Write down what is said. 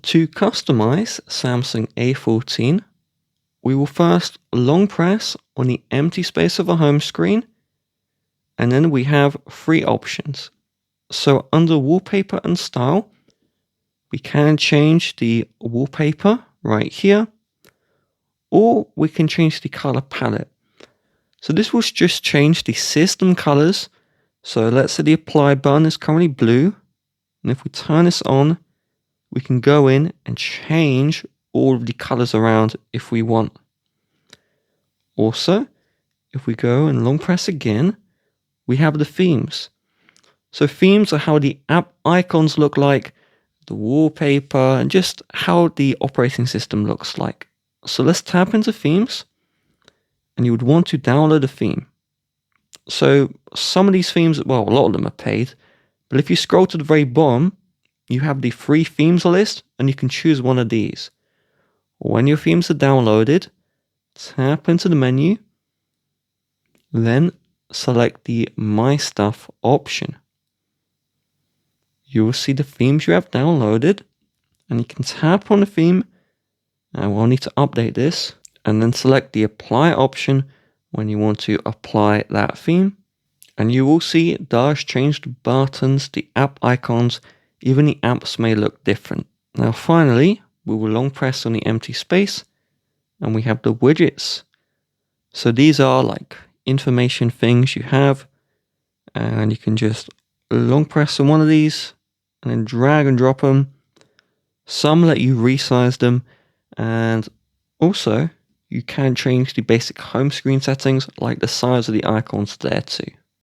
To customize Samsung A14, we will first long press on the empty space of a home screen, and then we have three options. So under wallpaper and style, we can change the wallpaper right here, or we can change the color palette. So this will just change the system colors. So let's say the apply button is currently blue, and if we turn this on, we can go in and change all of the colors around if we want. Also, if we go and long press again, we have the themes. So themes are how the app icons look like, the wallpaper, and just how the operating system looks like. So let's tap into themes, and you would want to download a theme. So some of these themes, well, a lot of them are paid, but if you scroll to the very bottom, you have the free themes list, and you can choose one of these. When your themes are downloaded, tap into the menu, then select the My Stuff option. You will see the themes you have downloaded, and you can tap on the theme, and we'll need to update this, and then select the Apply option when you want to apply that theme. And you will see it does change the buttons, the app icons, even the apps may look different. Now finally, we will long press on the empty space, and we have the widgets. So these are like information things you have, and you can just long press on one of these and then drag and drop them. Some let you resize them, and also you can change the basic home screen settings like the size of the icons there too.